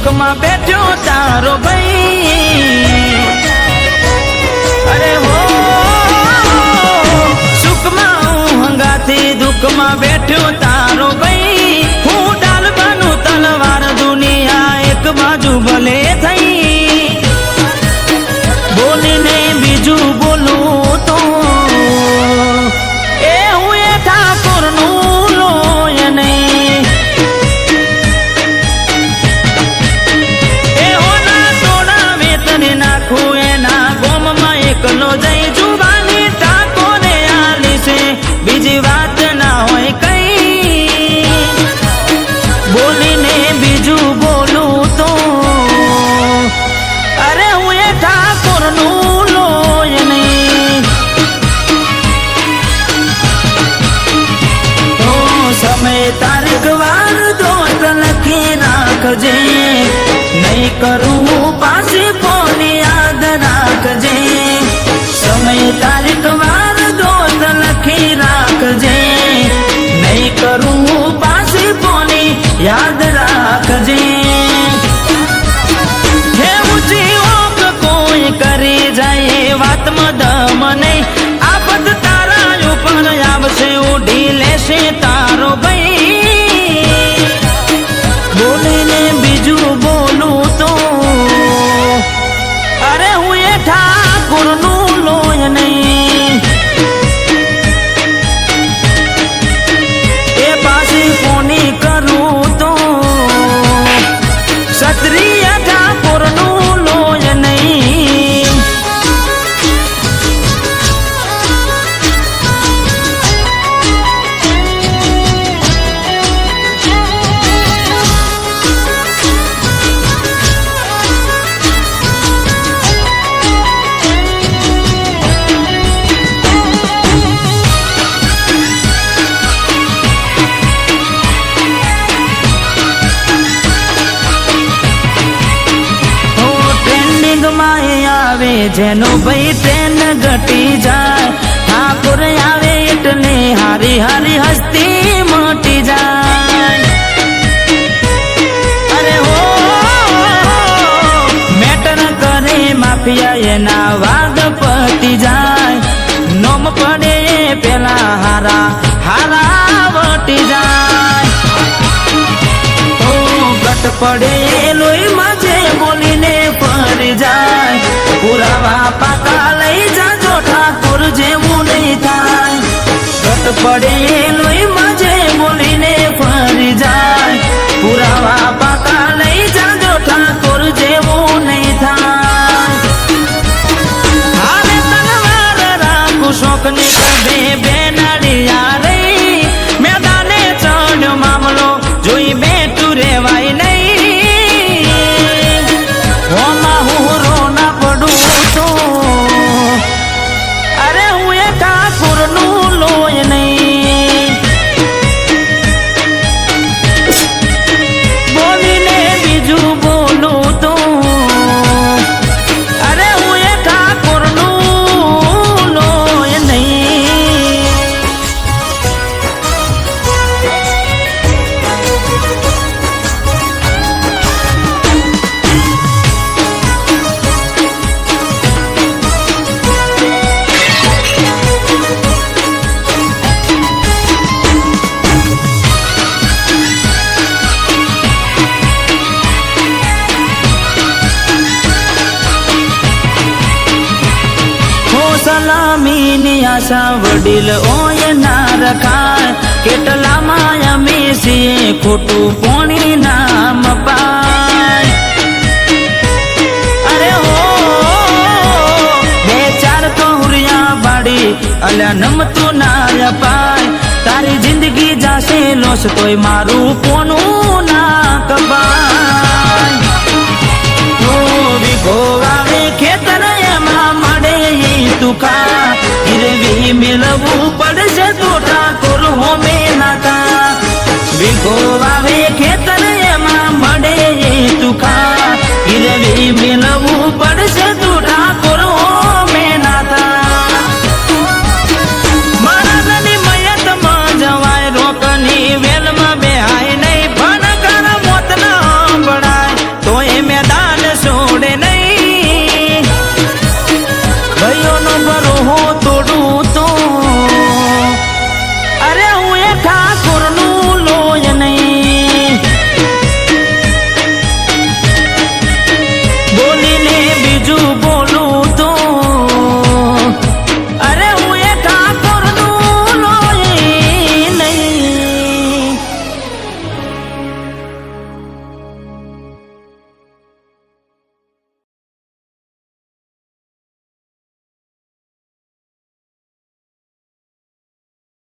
સુખમાં બેઠો તારો ભાઈ અરે હો સુખમાં હું હંગાથી દુઃખમાં બેઠો તારો ભાઈ હું ડાલવાનું તલવાર દુનિયા એક બાજુ ભલે થઈ બોલીને બીજું બોલું તો એ હું એ ઠાકોરનું લોય નહીં એ હોના ટોળા વેતને નાખું એના ગોમમાં એકલો જઈ જુવાની ઠાકોરે આલી છે બીજી વાત ના હોય કઈ બોલીને બીજું બોલું તો અરે હું એ ઠાકોરનું લોય નહીં તો સમય તારીખ વાર દોસ્ત લખી રાખજે નહીં કરું પાછી કોની યાદ રાખજે સમય તારીખ વાર દોસ્ત લખી રાખજે નહીં કરું પાછી કોની યાદ રાખજે હે ઊંચી ઓક કોઈ કરી જાય વાતમાં દમ નહીં આફત તારા ઉપર આવશે ઉડી લેશે તારો ભાઈ બોલીને બીજું બોલું તો અરે હું એ ઠાકોરનું લોય નહીં એ પાછી કોની કરું તો ક્ષત્રિય ઠાકોરનું લોય નહીં આવે જેનો ભાઈ ટ્રેન ઘટી જાય ઠાકોર આવે એટલે હારી હારી હસ્તી મોટી જાય અરે હો મેટર કરે માફિયા એના વાદ પતી જાય નોમ પડે પેલા હારા હારા વટી જાય ઓ ગટ પડે લોહી માજે બોલીને ફરી જાય પુરાવા પાકા લઈ જાજો ઠાકોર જેવું નહીં થાય ઘટ પડે લોહી માજે બોલીને ફરી જાય પુરાવા પાકા લઈ જાજો ઠાકોર જેવું નહીં થાય હાલે તલવાર રાખું શોખની કદે બેનાડિયા રહી મેદાને ચડ્યો મામલો જોઈ બેઠું રેવાય નહીં હોમાં હું રોના પડું તો અરે હું એ ઠાકોરનું લોય નહીં બોલીને બીજું બોલું તો અરે હું એ ઠાકોરનું લોય નહીં સલામીની આશા વડીલ ઓય ના રખાય કેટલામાં અમે છીએ ખોટું પોણી નામ પાય અરે હો બે ચાર કૌરિયા બાડી અલ્યા નમતું ના અપાય તારી જિંદગી જાશે લોસ તોય મારું પોનું ના કપાય વિગોવાવે ખેતર એમાં મળે તુકા ગીરવી મેળવવું પડશે તો ઠાકોર હોમે નાતા વિગોવાવે ખેતર એમાં મળે તુકા ગીરવી મેળવવું પડશે તો